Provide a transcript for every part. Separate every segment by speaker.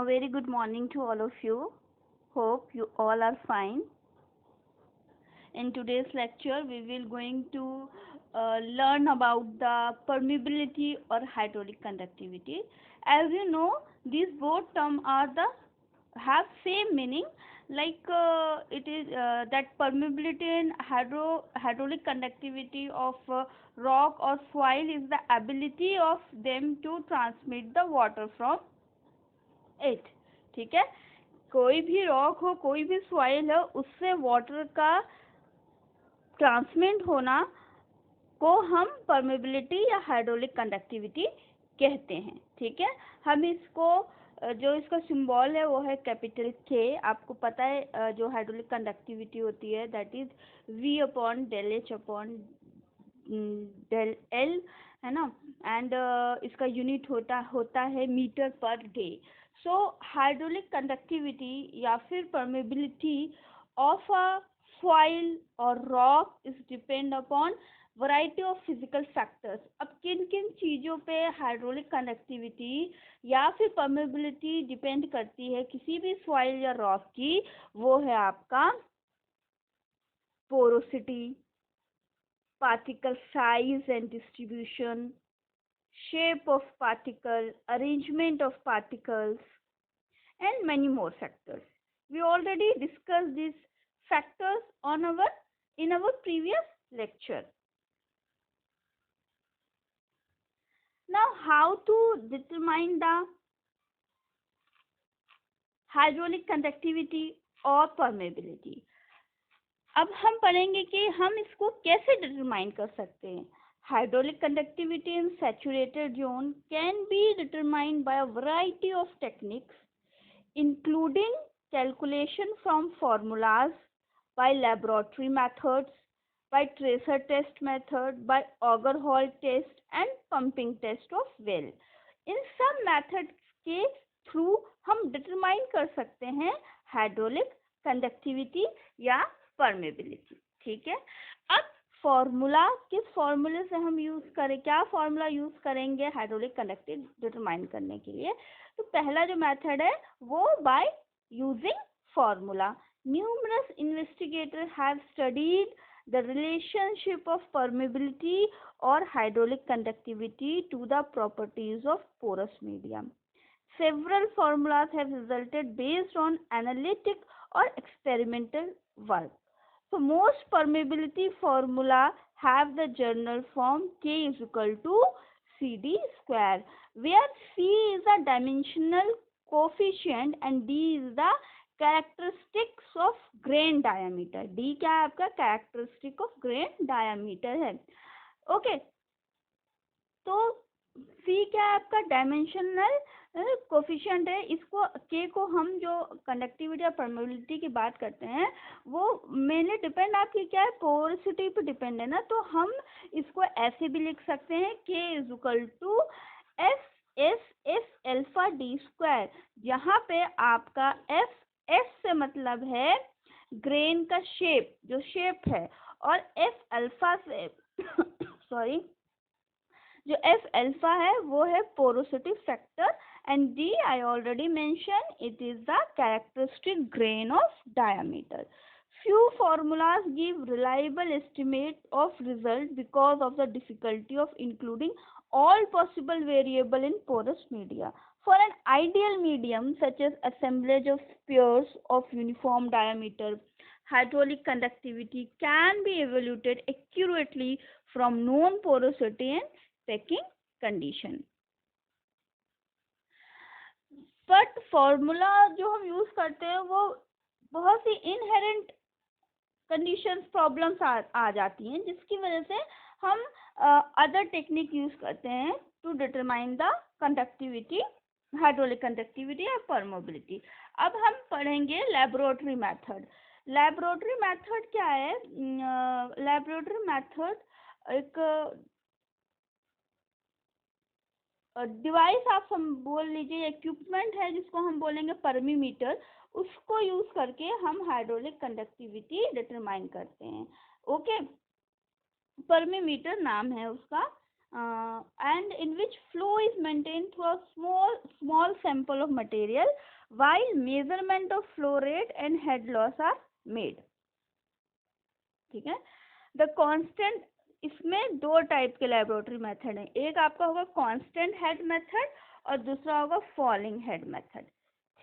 Speaker 1: A very good morning to all of you. Hope you all are fine. In today's lecture, we will going to learn about the permeability or hydraulic conductivity. As you know, these both terms are the have same meaning. It is that permeability and hydraulic conductivity of rock or soil is the ability of them to transmit the water from it. ठीक है, कोई भी rock हो, कोई भी soil हो, उससे water का ट्रांसमिट होना को हम परमेबिलिटी या हाइड्रोलिक कंडक्टिविटी कहते हैं. ठीक है, हम इसको जो इसका सिंबल है वो है कैपिटल के. आपको पता है जो हाइड्रोलिक कंडक्टिविटी होती है that is V upon del H upon del L, है ना. एंड इसका यूनिट होता है metre per day. So hydraulic conductivity या फिर permeability of a soil or rock is depend upon variety of physical factors. अब किन किन चीज़ों पे हाइड्रोलिक कंडक्टिविटी या फिर परमेबिलिटी डिपेंड करती है किसी भी सॉइल या रॉक की, वो है आपका porosity, particle size and distribution, shape of particle, arrangement of particles, and many more factors. We already discussed these factors in our previous lecture. Now, how to determine the hydraulic conductivity or permeability? अब हम पढ़ेंगे कि हम इसको कैसे determine कर सकते हैं. Hydraulic conductivity in saturated zone can be determined by a variety of techniques, including calculation from formulas, by laboratory methods, by tracer test method, by auger hole test and pumping test of well. इन सब methods के through हम determine कर सकते हैं hydraulic conductivity या permeability. ठीक है, अब फॉर्मूला, किस फॉर्मूले से हम यूज करें, क्या फॉर्मूला यूज करेंगे हाइड्रोलिक कंडक्टिविटी डिटरमाइन करने के लिए. तो पहला जो मेथड है वो by using formula. Numerous investigator have studied the relationship of permeability or hydraulic conductivity to the properties of porous medium. Several formulas have resulted based on analytic or experimental work. So most permeability formula have the general form K is equal to CD square, where C is the dimensional coefficient and D is the characteristics of grain diameter. D क्या है आपका characteristic of grain diameter है. Okay, तो C क्या है आपका dimensional coefficient है. इसको K को हम जो कंडक्टिविटी और परमेबिलिटी की बात करते हैं वो मेनली डिपेंड आपकी क्या है पोरोसिटी पे डिपेंड है ना. तो हम इसको ऐसे भी लिख सकते हैं K is equal to S alpha D square, जहाँ पे आपका एस से मतलब है ग्रेन का शेप, जो शेप है, और एफ अल्फा से सॉरी जो एफ अल्फा है वो है porosity factor and D I already mention it is the characteristic grain of diameter. Few formulas give reliable estimate of result because of the difficulty of including all possible variable in porous media. For an ideal medium such as assemblage of spheres of uniform diameter, hydraulic conductivity can be evaluated accurately from known porosity and packing condition. But formula जो हम use करते हैं वो बहुत सी inherent conditions problems आ जाती हैं, जिसकी वजह से हम अदर टेक्निक यूज करते हैं to determine the conductivity, hydraulic conductivity या परमेबिलिटी. अब हम पढ़ेंगे लेबोरेटरी मेथड. लेबोरेटरी मेथड क्या है? लेबोरेटरी मेथड एक डिवाइस आप बोल लीजिए, इक्विपमेंट है जिसको हम बोलेंगे परमीमीटर. उसको यूज करके हम हाइड्रोलिक कंडक्टिविटी डिटरमाइन करते हैं. ओके, परमीमीटर नाम है उसका. and in which flow is maintained through a small sample of material while measurement of flow rate and head loss are made. ठीक है. द कांस्टेंट, इसमें दो टाइप के लेबोरेटरी मेथड है. एक आपका होगा कांस्टेंट हेड मेथड और दूसरा होगा फॉलिंग हेड मेथड.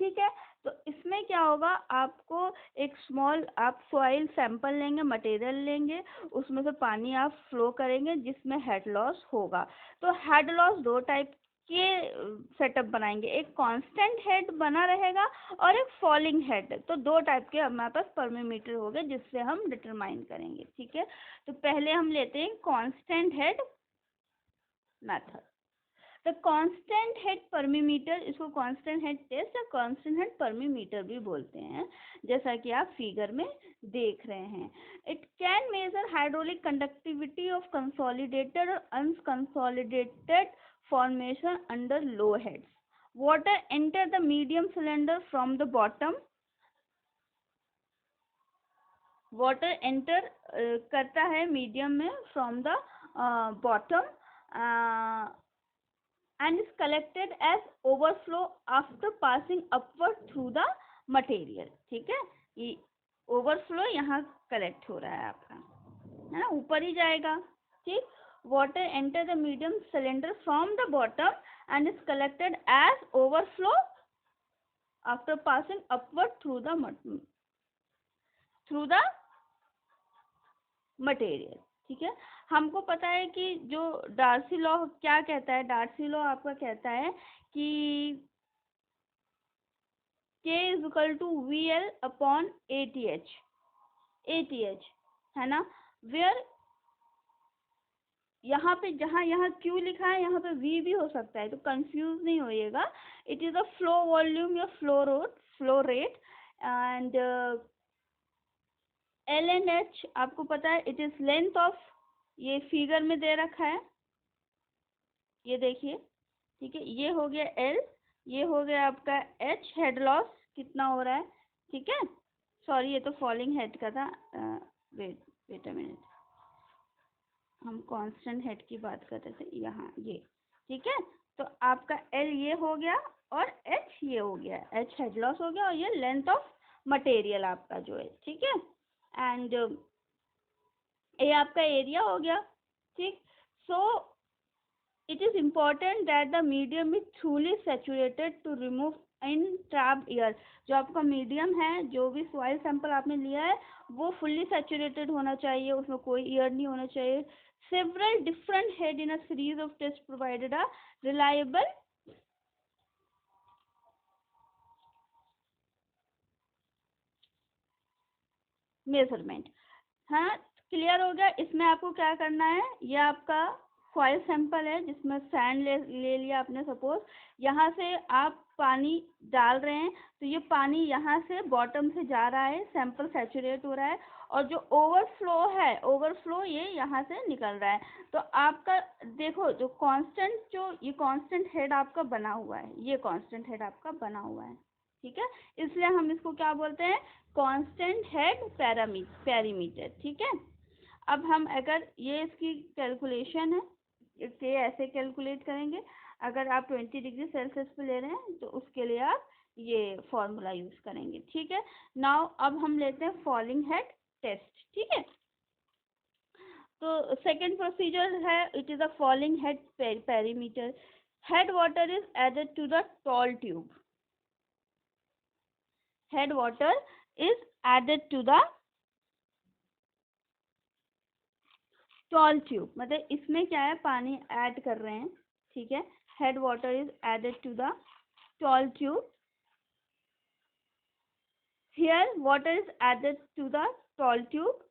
Speaker 1: ठीक है. तो इसमें क्या होगा, आपको एक स्मॉल आप सॉइल सैंपल लेंगे, मटेरियल लेंगे, उसमें से पानी आप फ्लो करेंगे जिसमें हेड लॉस होगा. तो हेड लॉस दो टाइप के सेटअप बनाएंगे, एक कांस्टेंट हेड बना रहेगा और एक फॉलिंग हेड. तो दो टाइप के हमारे पास परमीमीटर हो गए जिससे हम डिटरमाइन करेंगे. ठीक है. तो पहले हम लेते हैं constant head method. The constant head permeameter, इसको कांस्टेंट हेड टेस्ट या कांस्टेंट हेड परमीमीटर भी बोलते हैं, जैसा कि आप फिगर में देख रहे हैं. It can measure hydraulic conductivity of consolidated और unconsolidated formation under low heads. Water enter the medium cylinder from the bottom. Water enter करता है मीडियम में from the bottom and is collected as overflow after passing upward through the material. ठीक है. ये overflow यहाँ collect हो रहा है आपका, है ना, ऊपर ही जाएगा. ठीक. Water enter the medium cylinder from the bottom and is collected as overflow after passing upward through the material. ठीक है. हमको पता है कि जो डार्सी लॉ क्या कहता है, डार्सी लॉ आपका कहता है कि K is equal to VL upon ATH, है ना, where यहाँ पे जहाँ यहाँ Q लिखा है यहाँ पे V भी हो सकता है, तो कंफ्यूज नहीं होइएगा. It is a flow volume या flow rate and L and H आपको पता है, इट इज लेंथ ऑफ, ये फिगर में दे रखा है, ये देखिए. ठीक है. ये हो गया L, ये हो गया आपका H. हेड लॉस कितना हो रहा है. ठीक है. सॉरी, ये तो फॉलिंग हेड का था. वेट अ मिनट, हम कांस्टेंट हेड की बात कर रहे थे यहाँ, ये. ठीक है. तो आपका L ये हो गया और H ये हो गया. H हेड लॉस हो गया और ये लेंथ ऑफ मटेरियल आपका जो है. ठीक है. एंड ये आपका एरिया हो गया. ठीक. So it is important that the medium is truly saturated to remove entrapped air. जो आपका मीडियम है, जो भी सॉइल सैंपल आपने लिया है, वो फुल्ली सैचुरेटेड होना चाहिए, उसमें कोई एयर नहीं होना चाहिए. Several different head in a series of tests provided a reliable measurement. हाँ, क्लियर हो गया. इसमें आपको क्या करना है, ये आपका सॉइल सैंपल है जिसमें सैंड ले लिया आपने. सपोज यहाँ से आप पानी डाल रहे हैं, तो ये पानी यहाँ से बॉटम से जा रहा है, सैंपल सैचुरेट हो रहा है, और जो ओवरफ्लो ये यहाँ से निकल रहा है. तो आपका देखो, जो कांस्टेंट, जो ये कांस्टेंट हेड आपका बना हुआ है, ये कांस्टेंट हेड आपका बना हुआ है. ठीक है. इसलिए हम इसको क्या बोलते हैं, कांस्टेंट हेड पैरामीटर. ठीक है. अब हम अगर ये इसकी कैलकुलेशन है, इसे ऐसे कैलकुलेट करेंगे. अगर आप 20 डिग्री सेल्सियस पे ले रहे हैं तो उसके लिए आप ये फॉर्मूला यूज करेंगे. ठीक है. नाउ अब हम लेते हैं फॉलिंग हेड टेस्ट. ठीक है. तो सेकेंड प्रोसीजर है, it is a falling head parameter. Head water is added to the tall tube. Head water is added to the tall tube. मतलब इसमें क्या है, पानी ऐड कर रहे हैं. ठीक है. Head water is added to the tall tube. Here water is added to the tall tube.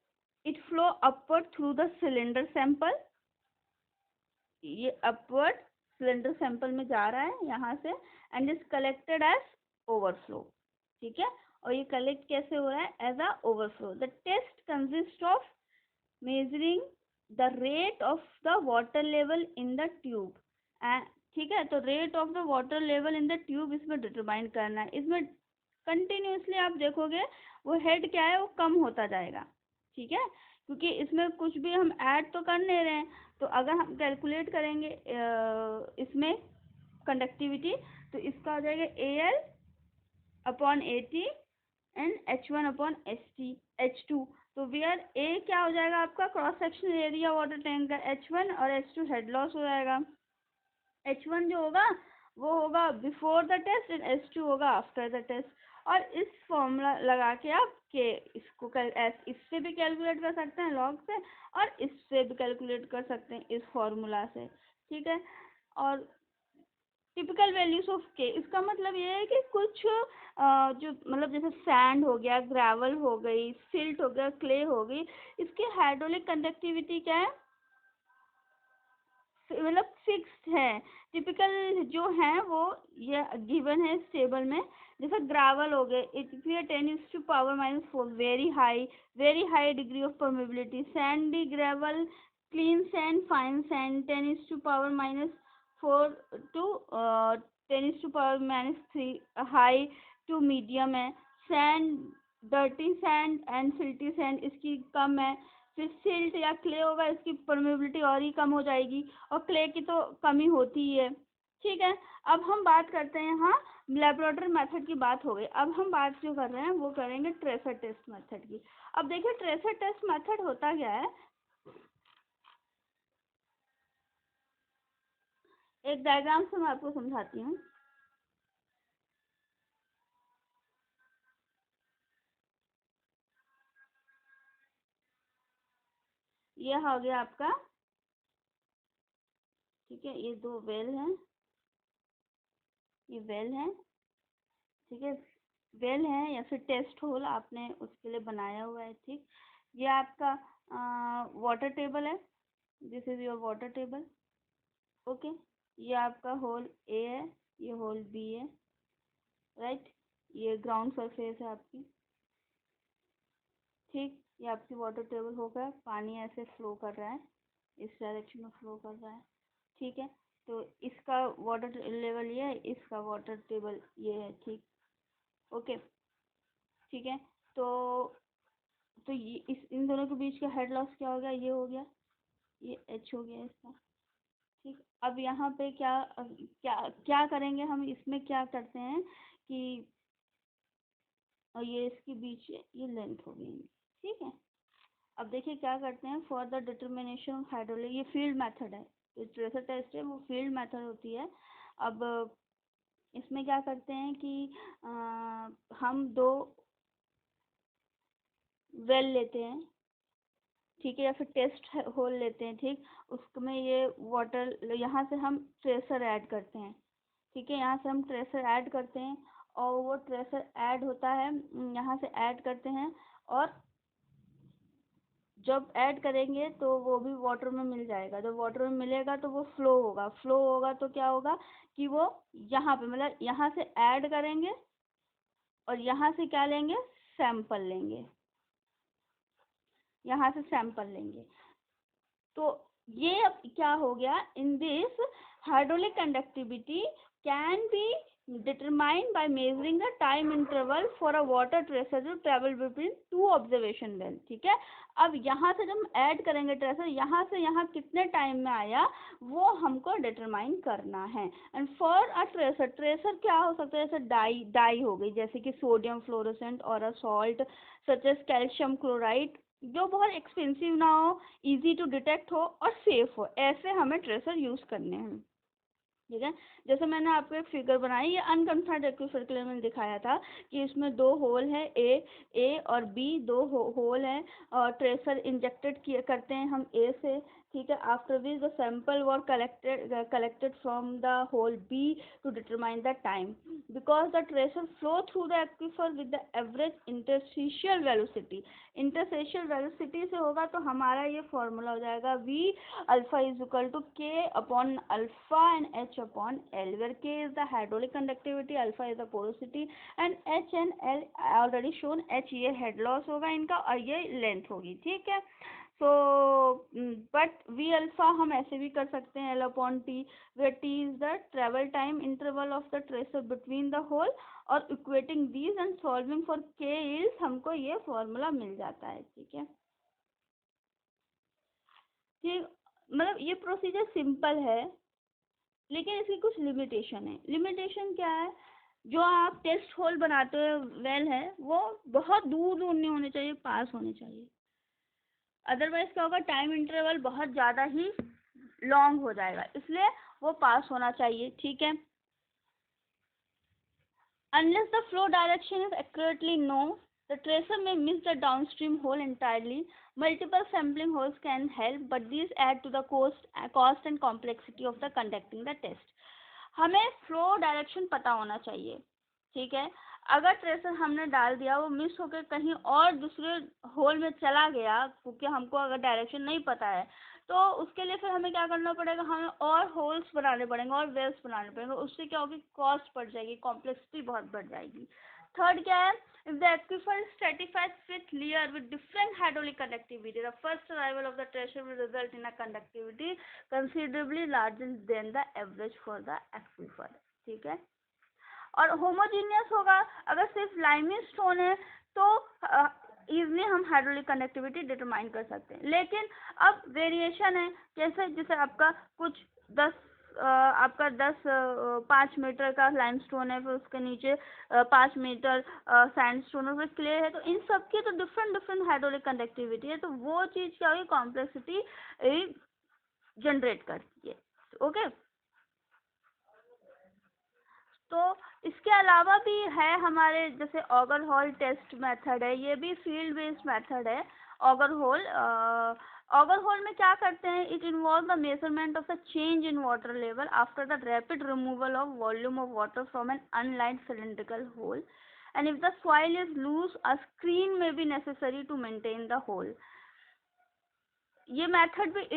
Speaker 1: It flow upward through the cylinder sample. ये upward cylinder sample में जा रहा है यहाँ से, and is collected as overflow. ठीक है. और ये collect कैसे हो रहा है, as a overflow. The test consists of measuring the rate of the water level in the tube. ठीक है. तो rate of the water level in the tube इसमें determine करना है. इसमें कंटिन्यूसली आप देखोगे वो हेड क्या है, वो कम होता जाएगा. ठीक है. क्योंकि इसमें कुछ भी हम ऐड तो कर नहीं रहे हैं। तो अगर हम कैलकुलेट करेंगे इसमें कंडक्टिविटी, तो इसका हो जाएगा AL upon AT and H1 upon H2। तो वेयर A क्या हो जाएगा आपका cross sectional area water tank का, H1, और H2 हेड लॉस हो जाएगा। H1 जो होगा वो होगा before the test and H2 होगा आफ्टर द टेस्ट। और इस फॉर्मूला लगा के आप के इसको इससे भी कैलकुलेट कर सकते हैं लॉग से, और इससे भी कैलकुलेट कर सकते हैं इस फॉर्मूला से, ठीक है। और टिपिकल वैल्यूज ऑफ के, इसका मतलब ये है कि कुछ जो मतलब जैसे सैंड हो गया, ग्रेवल हो गई, सिल्ट हो गया, क्ले हो गई, इसकी हाइड्रोलिक कंडक्टिविटी क्या है, मतलब फिक्स्ड है। टिपिकल जो है वो ये गिवन है इस टेबल में। जैसे ग्रेवल हो गए, it 10⁻⁴ very high degree of permeability. Sandy gravel, clean sand, fine sand 10⁻⁴ to 10⁻³ high to medium है। Sand, dirty sand and silty sand इसकी कम है। फिर सिल्ट या क्ले होगा, इसकी परमेबिलिटी और ही कम हो जाएगी, और क्ले की तो कमी होती ही है, ठीक है। अब हम बात करते हैं, हाँ लेबोरेटरी मेथड की बात हो गई। अब हम बात जो कर रहे हैं वो करेंगे ट्रेसर टेस्ट मेथड की। अब देखिए ट्रेसर टेस्ट मेथड होता क्या है, एक डायग्राम से मैं आपको समझाती हूँ। ये हो गया आपका, ठीक है, ये दो वेल हैं, ये वेल है, ठीक है, वेल है या फिर टेस्ट होल आपने उसके लिए बनाया हुआ है, ठीक। ये आपका वाटर टेबल है, this is your water table, okay. ये आपका होल ए है, ये होल बी है, राइट। ये ग्राउंड सरफेस है आपकी, ठीक। ये आपकी वाटर टेबल होगा, पानी ऐसे फ्लो कर रहा है, इस डायरेक्शन में फ्लो कर रहा है, ठीक है। तो इसका वाटर लेवल ये है, इसका वाटर टेबल ये है, ठीक, ओके, ठीक है। तो ये इस इन दोनों के बीच का हेड लॉस क्या हो गया, ये हो गया, ये H हो गया इसका, ठीक। अब यहाँ पे क्या क्या करेंगे हम, इसमें क्या करते हैं कि और ये इसके बीच ये लेंथ हो गई, ठीक है। अब देखिए क्या करते हैं, for the determination of hydraulic, ये फील्ड मेथड है, जो ट्रेसर टेस्ट है वो फील्ड मेथड होती है। अब इसमें क्या करते हैं कि हम दो वेल लेते हैं, ठीक है, या फिर टेस्ट होल लेते हैं, ठीक। उसमें ये वाटर, यहाँ से हम ट्रेसर ऐड करते हैं, ठीक है, यहाँ से हम ट्रेसर ऐड करते हैं, और वो ट्रेसर ऐड होता है, यहाँ से ऐड करते हैं, और जब ऐड करेंगे तो वो भी वाटर में मिल जाएगा। जब वाटर में मिलेगा तो वो फ्लो होगा तो क्या होगा कि वो यहाँ पे मतलब यहाँ से ऐड करेंगे, और यहाँ से क्या लेंगे, सैंपल लेंगे, यहाँ से सैंपल लेंगे। तो ये अब क्या हो गया, in this hydraulic conductivity can be determined by measuring the time interval for a water tracer to travel between two observation well, ठीक है। अब यहाँ से जब ऐड करेंगे ट्रेसर, यहाँ से यहाँ कितने टाइम में आया वो हमको डिटरमाइन करना है। And for a tracer, tracer क्या हो सकता है, जैसे डाई हो गई, जैसे कि सोडियम फ्लोरोसेंट और a salt such as calcium chloride, जो बहुत एक्सपेंसिव ना हो, इजी टू डिटेक्ट हो और सेफ हो, ऐसे हमें ट्रेसर यूज करने हैं, ठीक है। जैसे मैंने आपको एक फिगर बनाई, ये अनकन्फर्म्ड एक्वीफर के लिए मैंने दिखाया था कि इसमें दो होल है, ए और बी, दो होल है, और ट्रेसर इंजेक्टेड किए करते हैं हम ए से, ठीक है। After which the sample were collected from the hole be to determine the time, because the tracer flow through the aquifer with the average interstitial velocity. Interstitial velocity से होगा तो हमारा ये फॉर्मूला हो जाएगा V alpha is equal to K upon alpha and H upon L, where K is the hydraulic conductivity, alpha is the porosity, and H and L already shown। H ये head loss होगा इनका, और ये length होगी, ठीक है। So but V alpha हम ऐसे भी कर सकते हैं, L upon T, where T is the travel time interval of the tracer between the hole, और equating these and solving for K is हमको ये फॉर्मूला मिल जाता है, ठीक है। ठीक, मतलब ये प्रोसीजर सिंपल है, लेकिन इसकी कुछ लिमिटेशन है। लिमिटेशन क्या है? जो आप टेस्ट होल बनाते हो, वेल है, वो बहुत दूर दूर नहीं होने चाहिए, पास होने चाहिए। अदरवाइज क्या होगा, टाइम इंटरवल बहुत ज़्यादा ही लॉन्ग हो जाएगा, इसलिए वो पास होना चाहिए। ठीक है। Unless the flow direction is accurately known, the tracer may miss the downstream hole entirely. Multiple sampling holes can help, but these add to the cost and complexity of the conducting the test. हमें flow direction पता होना चाहिए। ठीक है। अगर tracer हमने डाल दिया, वो मिस होकर कहीं और दूसरे होल में चला गया, क्योंकि हमको अगर डायरेक्शन नहीं पता है, तो उसके लिए फिर हमें क्या करना पड़ेगा, हमें और होल्स बनाने पड़ेंगे और वेल्स बनाने पड़ेंगे। उससे क्या होगी, कॉस्ट बढ़ जाएगी, कॉम्प्लेक्सिटी बहुत बढ़ जाएगी। थर्ड क्या है, if the aquifer is stratified with layer with different hydraulic conductivity, the first arrival of the tracer will result in a conductivity considerably larger than the average for the aquifer. ठीक है। और homogeneous होगा, अगर सिर्फ limestone stone है तो easily हम hydraulic conductivity determine कर सकते हैं। लेकिन अब वेरिएशन है, जैसे जैसे आपका कुछ 5 मीटर का लाइमस्टोन है, फिर उसके नीचे 5 मीटर सैंडस्टोन और फिर क्ले है, तो इन सब की तो डिफरेंट डिफरेंट हाइड्रोलिक कंडक्टिविटी है, तो वो चीज़ क्या होगी, कॉम्प्लेक्सिटी जनरेट करती है। ओके। तो इसके अलावा भी है हमारे, जैसे ऑगर हॉल टेस्ट मेथड है, ये भी फील्ड बेस्ड मेथड है। ऑगर होल में क्या करते हैं, it involve the measurement of the change in water level after the rapid removal of volume of water from an unlined cylindrical hole, and if the soil is loose a screen में be necessary to maintain the hole. ये method भी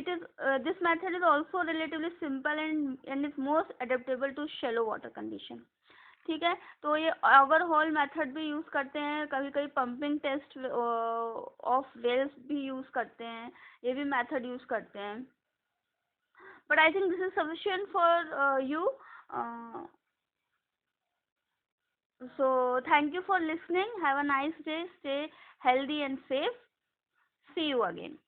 Speaker 1: this method is also relatively simple and is most adaptable to shallow water condition. ठीक है। तो ये auger whole method भी use करते हैं, कभी कभी पंपिंग टेस्ट ऑफ वेल्स भी यूज़ करते हैं, ये भी मेथड यूज़ करते हैं। But I think this is sufficient for you. So thank you for listening. Have a nice day. Stay healthy and safe. See you again.